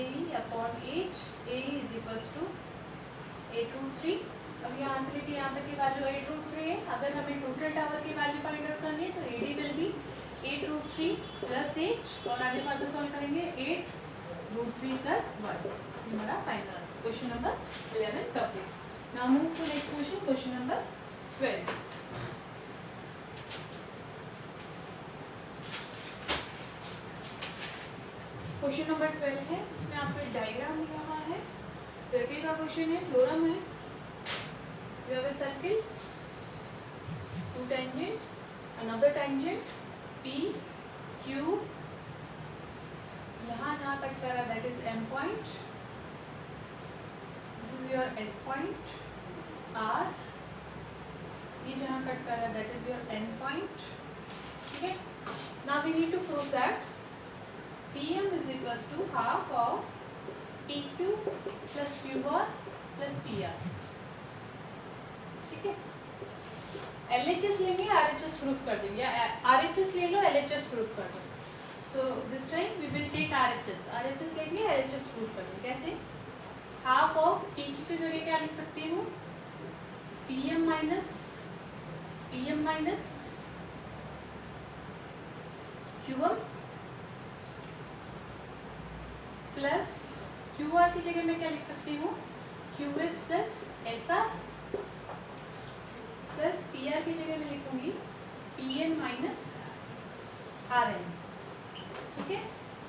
AE upon H. AE is equals to 8√3. अब यहाँ से लेके यहाँ तक की वैल्यू 8√3 है. अगर हमें टोटल टावर की वैल्यू फाइंड आउट करनी है तो AD विल बी 8√3 प्लस 8 और आगे फर्दर सॉल्व करेंगे 8√3 प्लस 1. हमारा final question number 11 complete. Now move to next question, question number 12. Question number 12 है जिसमें आपको एक डायग्राम दिया हुआ है. सर्किल का क्वेश्चन है, थ्योरम है. You have a circle, 2 tangent, another tangent, P, Q. यहाँ जहाँ कट कर रहा है that is M point. This is your S point. R. ये जहाँ कट कर रहा है that is your N point. ठीक है. Now we need to prove that PM is equals to half of PQ plus QR plus PR. ठीक है. LHS लेंगे, RHS प्रूफ कर देंगे, या RHS ले लो, LHS प्रूफ कर दो. So this time we will take RHS लेंगे, LHS प्रूफ कर देंगे. कैसे? हाफ ऑफ PQ की जगह क्या लिख सकती हूँ? PM minus QM plus QR की जगह मैं क्या लिख सकती हूँ? QS plus SR plus PR की जगह मैं लिखूंगी PN माइनस RN. ठीक है.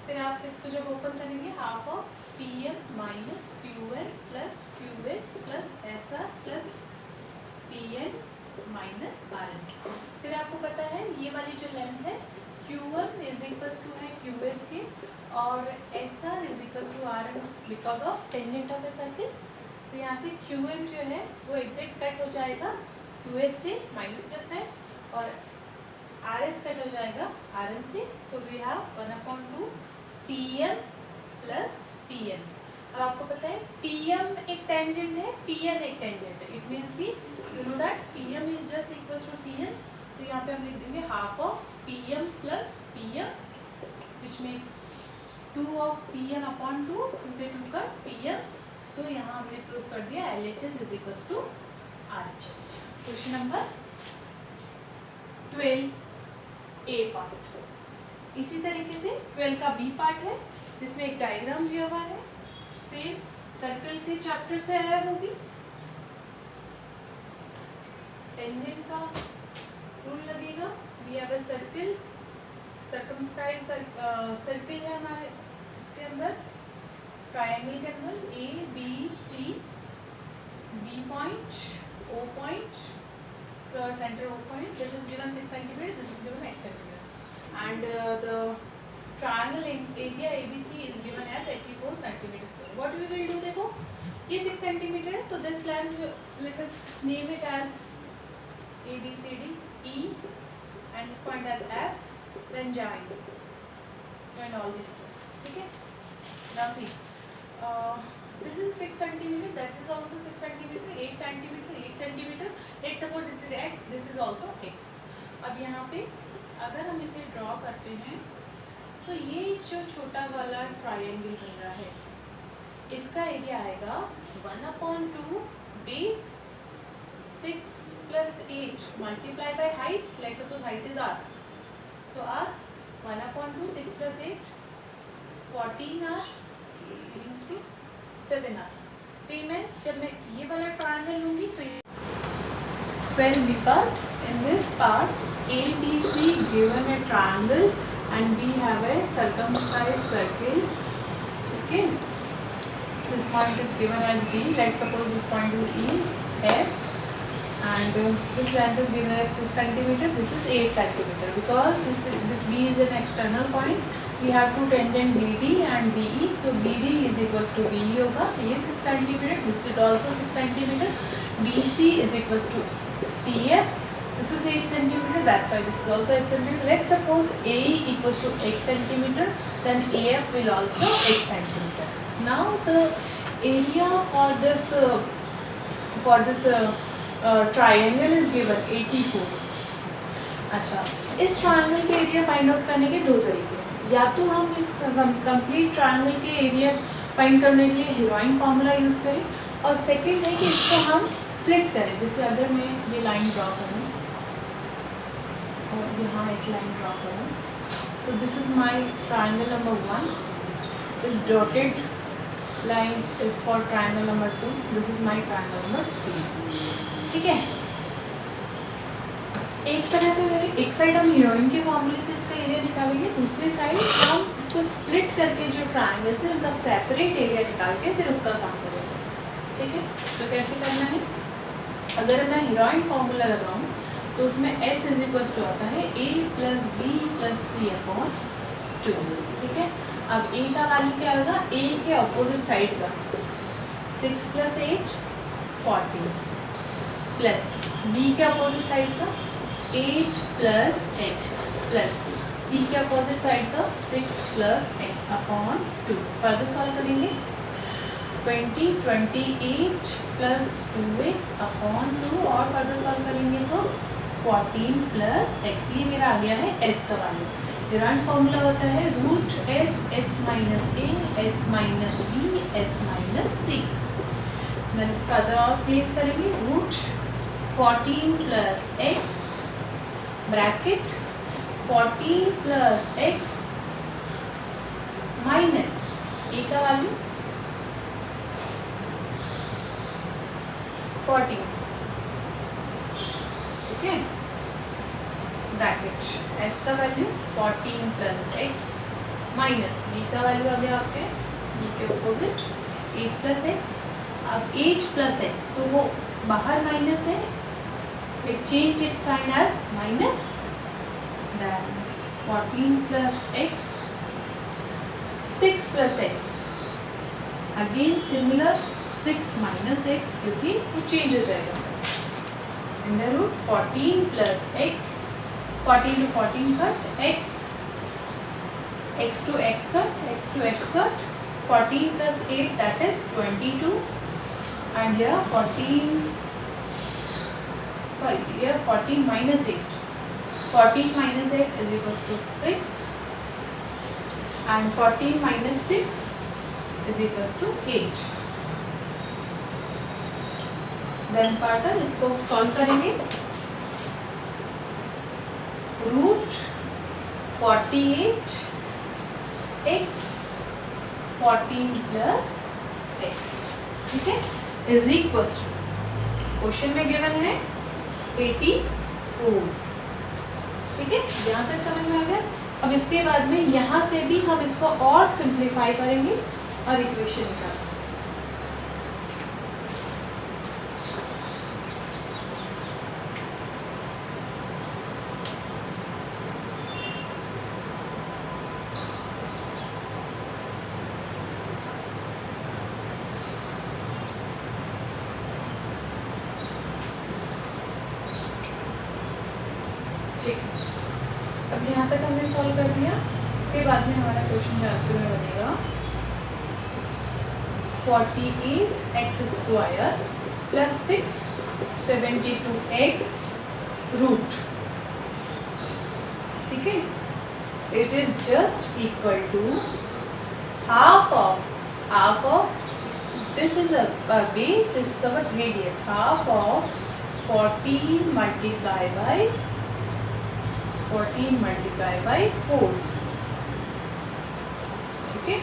फिर आप इसको जब ओपन करेंगे half of PM minus QN plus QS plus SR plus PN minus RN. फिर आपको पता है ये वाली जो लेंथ है Q1 इज इक्वल्स टू है QS के और SR is equals to RN because of tangent of a circle. तो यहाँ से QM जो है वो एग्जैक्ट कट हो जाएगा QS से, माइनस प्लस है, और RS कट हो जाएगा RN से. So we have 1/2 PM plus PN. अब आपको पता है PM एक टेंजेंट है, PN एक टेंजेंट है. इट मीन्स कि you know that PM is just equals to PN. तो यहाँ पे हम लिख देंगे half of PM plus PM which makes 2 of PM upon 2, 2 से 2 का PM. सो यहाँ हमने प्रूफ कर दिया LHS is equals to RHS. Question number 12 A part. इसी तरीके से 12 का B पार्ट है जिसमें एक डायग्राम दिया हुआ है. सेम सर्कल के चैप्टर से है वो भी. टेंजेंट का रूल लगेगा. We have a circle, circumscribe circle है हमारे इसके अंदर, ट्रायंगल के अंदर A B C D point, O point, so center O point. This is given 6 centimeter. This is given X centimeter, and the triangle area ABC is given as 84 centimeter square. What we will do? देखो ये 6 centimeter है, so this length let us name it as ABCD E, and this point as F, then join and all this. ठीक है. Now see. This is 6 centimeter, that is also 6 centimeter, 8 centimeter, 8 centimeter. Let's suppose this is X, this is also X. अब यहाँ पे अगर हम इसे ड्रॉ करते हैं तो ये जो छोटा वाला ट्रायंगल बन रहा है इसका एरिया आएगा 1/2 base 6 plus 8 multiply by height. Let's suppose height is r. So r 1/2 6 plus 8 14r gives to 7r. Same as जब मैं ये वाला ट्रायंगल लूँगी तो ये 12 B part. In this part ABC given a triangle and we have a circumscribed circle. Okay. This point is given as D. Let's suppose this point is E, F, and this length is given as 6 centimeter. This is 8 centimeter. Because this B is an external point, we have to tangent BD and BE. So BD is equals to BE होगा. ये 6 centimeter. This is also 6 centimeter. BC is equals to CF. This is 8 centimeter. That's why this is also 8 centimeter. Let's suppose AE equals to 8 centimeter. Then AF will also 8 centimeter. Now the area for this triangle is given 84. अच्छा, इस triangle के एरिया फाइंड आउट करने के दो तरीके हैं. या तो हम इस कंप्लीट ट्रायंगल के एरिया फाइंड करने के लिए हीरोइन फार्मूला यूज़ करें, और सेकंड है कि इसको हम स्प्लिट करें. जैसे अगर मैं ये लाइन ड्रॉ करूँ और यहाँ एक लाइन ड्रॉ करूँ, तो this is my triangle number 1. This dotted line is for triangle number 2. This is my triangle number 3. ठीक है. एक तरह तो एक साइड हम हीरोइन के फॉर्मूले से इसका एरिया निकालेंगे, दूसरी साइड हम इसको स्प्लिट करके जो ट्रायंगल से उनका सेपरेट एरिया निकाल के फिर उसका सम करेंगे. ठीक है. तो कैसे करना है? अगर मैं हीरोइन फॉर्मूला लगाऊँ तो उसमें S इज इक्वल्स टू आता है A plus B plus C upon 2. ठीक है. अब A का वैल्यू क्या होगा? A के अपोजिट साइड का 6 प्लस 8 14 प्लस B के अपोजिट साइड का 8 प्लस x प्लस C के अपोजिट साइड का 6 plus x upon 2. Further solve करेंगे. 28 प्लस 2x अपॉन 2 और फर्दर सॉल्व करेंगे तो 14 प्लस x. ये मेरा आ गया है S का वैल्यू. हीरोइन फॉर्मूला होता है root S S minus A S minus B S minus C. Then further और प्लेस करेंगे. Root 14 plus x bracket 14 plus x minus A का वैल्यू 14. ठीक है. ब्रैकेट S का value 14 plus x minus B का वैल्यू आ गया आपके B के अपोजिट 8 प्लस x. अब 8 प्लस x तो वो बाहर माइनस है, it change it sign as minus. Then 14 plus x 6 plus x again similar 6 minus x क्योंकि वो चेंज हो जाएगा. Under root 14 plus x 14 to 14 cut x to x cut x to x cut 14 plus 8 that is 22 and here 14 minus 8 14 minus 8 is equals to 6 and 14 minus 6 is equals to 8. then further इसको solve करेंगे. Root 48 x 14 plus x. ठीक है. इज इक्वल्स टू क्वेश्चन में गिवन है 84. ठीक है. यहाँ तक समझ में आ गया. अब इसके बाद में यहाँ से भी हम इसको और सिंप्लीफाई करेंगे और इक्वेशन निकालेंगे. अब यहाँ तक हमने सॉल्व कर दिया. इसके बाद में हमारा क्वेश्चन का आंसर में बनेगा 48x square plus 6 72x root. ठीक है. It is just equal to half of this is a base, this is our radius. Half of 14 multiplied by 4. Okay,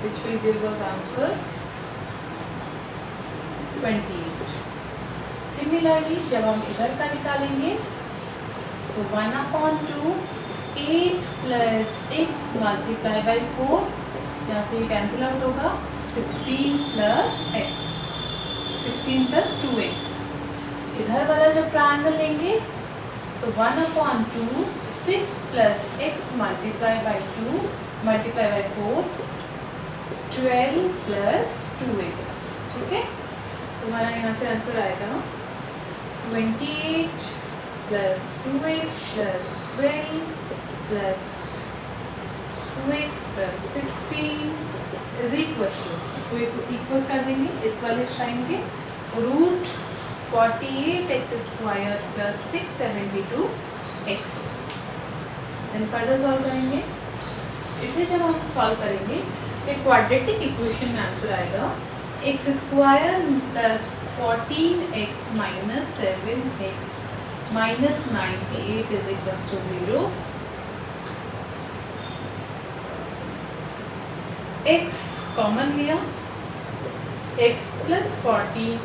which will give us answer 28. Similarly, जब हम इधर का निकालेंगे तो 1/2 8 plus x multiplied by 4, यहाँ से ये कैंसिल आउट होगा, 16 plus 2x. इधर वाला जब ट्रायंगल लेंगे तो 1/2 6 plus x multiplied by 2 multiplied by 4, 12 plus 2x. ठीक है, तुम्हारा यहाँ से आंसर आएगा 28 plus 2x plus 12 plus 2x plus 16 is equals to, equals कर देंगे इस वाले साइन के, root 48x square plus 672x. Then further solve करेंगे. इसे जब हम सॉल्व करेंगे एक क्वाड्रेटिक इक्वेशन में आंसर आएगा x square plus 14x minus 7x minus 98 is equal to 0. x common लिया, x प्लस 40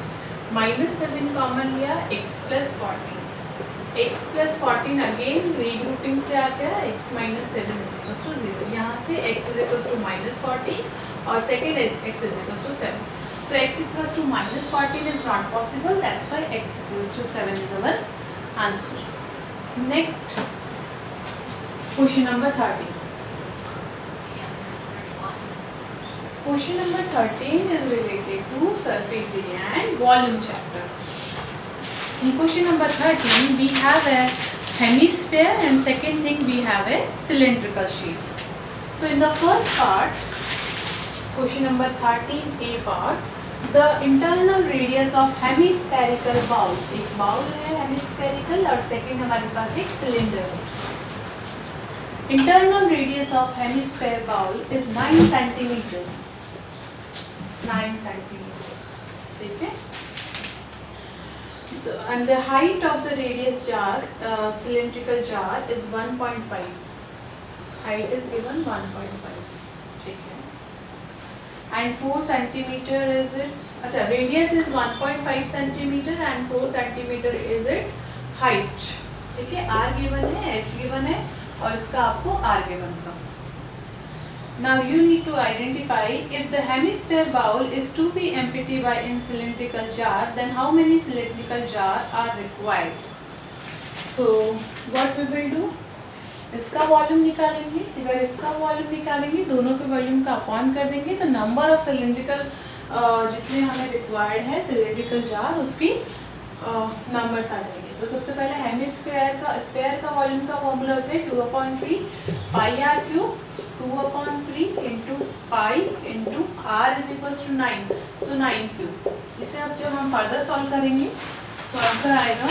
माइनस 7 कॉमन लिया, x plus 40. x plus 14 again regrouping से आ गया, x minus 7 is equal to 0. यहाँ से x is equal to minus 40 और second x is equal to 7. So x equals to minus 14 is not possible. That's why x equals to 7 is our answer. Next, question number 13. Question number 13 is related to surface area and volume chapter. In question number 13, we have a hemisphere and second thing we have a cylindrical shape. So in the first part, question number 13 A part, the internal radius of hemispherical bowl, एक बाउल है hemispherical और second हमारे पास एक cylinder है. Internal radius of hemisphere bowl is 9 centimeter. 9 centimeter. ठीक है. And the height of the radius jar, cylindrical jar is 1.5. Height is given 1.5. ठीक है. And 4 centimeter is its, अच्छा radius is 1.5 centimeter and 4 centimeter is its height. ठीक है, R given है, H given है और इसका आपको R given था. Now you need to identify if the hemisphere bowl is to be empty by in cylindrical jar, then how many cylindrical jar are required? So what we will do? इसका वॉल्यूम निकालेंगे, इधर इसका वॉल्यूम निकालेंगे, दोनों के वॉल्यूम का अपॉन कर देंगे तो नंबर ऑफ सिलेंड्रिकल जितने हमें रिक्वायर्ड है सिलेंड्रिकल जार उसकी नंबर्स आ जाएंगे. तो सबसे पहले हेमिस्फेयर का स्फेयर का वॉल्यूम का फॉर्मूला होता है 2/3 pi R cube, 2/3 into pi into R is equal to 9. So 9 cube. इसे अब जब हम फर्दर सॉल्व करेंगे तो आंसर आएगा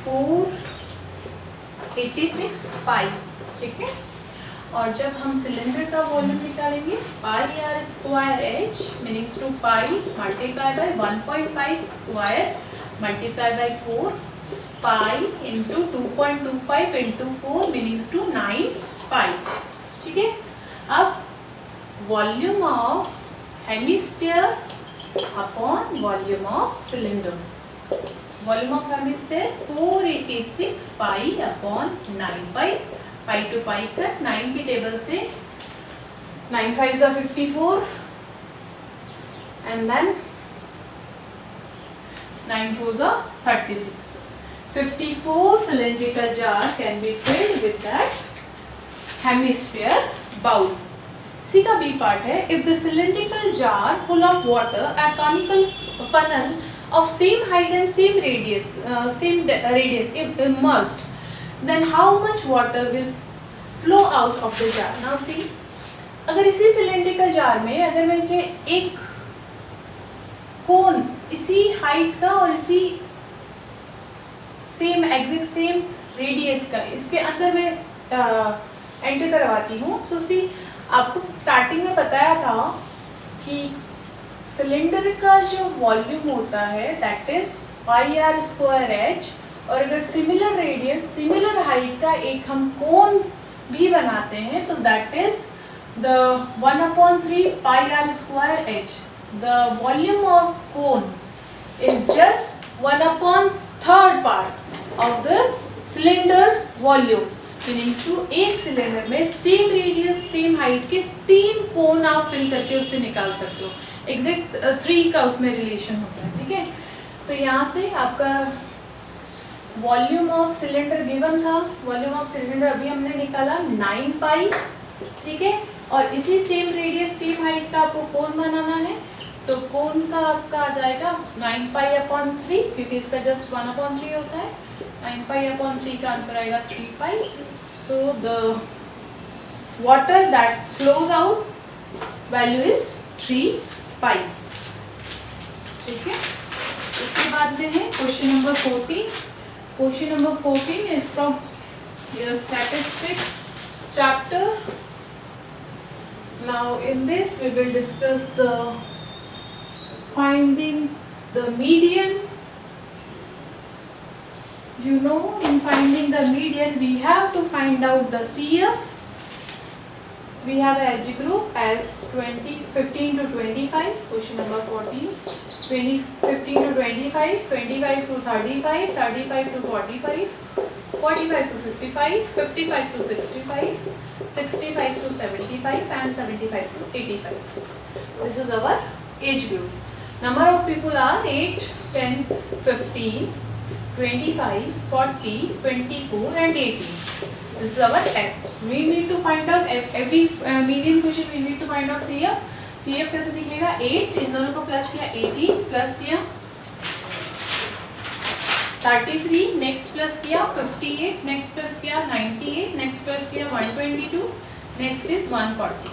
486 पाई. ठीक है, और जब हम सिलेंडर का वॉल्यूम निकालेंगे pi r square h meanings to pi multiply by 1.5 square multiply by 4 pi into 2.25 into 4 meanings to 9 pi. ठीक है, अब volume of hemisphere upon volume of cylinder. Volume of hemisphere 486 pi upon 9 pi. Pi to pi cut, 9 की टेबल से 9 5s are 54 and then 9 4s are 36. 54 cylindrical jar can be filled with that hemisphere bowl. इसी का बी पार्ट है if the cylindrical jar full of water at conical funnel of same height and same radius if immersed, then how much water will flow out of the jar. Now see, अगर इसी cylindrical jar में अगर मुझे एक कोन इसी हाइट का और इसी सेम एग्जैक्ट सेम रेडियस का इसके अंदर मैं एंटर करवाती हूँ। सो सी आपको स्टार्टिंग में बताया था कि सिलेंडर का जो वॉल्यूम होता है that is pi r square h, और अगर सिमिलर रेडियस सिमिलर हाइट का एक हम कोन भी बनाते हैं तो that is the 1/3 pi r square h. The volume of cone is just 1/3 part of the cylinder's volume. Meanings to एक सिलेंडर में सेम रेडियस सेम हाइट के 3 कोन आप फिल करके उससे निकाल सकते हो। एग्जैक्ट 3 का उसमें रिलेशन होता है, ठीक है। तो यहाँ से आपका वॉल्यूम ऑफ सिलेंडर गिवन था, वॉल्यूम ऑफ सिलेंडर अभी हमने निकाला 9 पाई, ठीक है। और इसी सेम रेडियस सेम हाइट का आपको कोन बनाना है, तो कोन का आपका आ जाएगा 9 पाई/3, क्योंकि इसका जस्ट 1/3 होता है। 9 पाई/3 का आंसर आएगा 3 pi. So the water that flows out value is 3 pi, ठीक है। इसके बाद में है question number 14। Question number 14 is from your statistics chapter. Now in this we will discuss the finding the median. You know, in finding the median we have to find out the CF. We have a age group as 15 to 25. Question number 14. 15 to 25, 25 to 35, 35 to 45, 45 to 55, 55 to 65, 65 to 75, and 75 to 85. This is our age group. Number of people are 8, 10, 15, 25, 40, 24, and 18. This is our F. We need to find out every median question. We need to find out CF. CF कैसे निकलेगा? 8 इन दोनों को प्लस किया, 18 प्लस किया 33, नेक्स्ट प्लस किया 58, नेक्स्ट प्लस किया 98, नेक्स्ट प्लस किया 122, नेक्स्ट इज 140।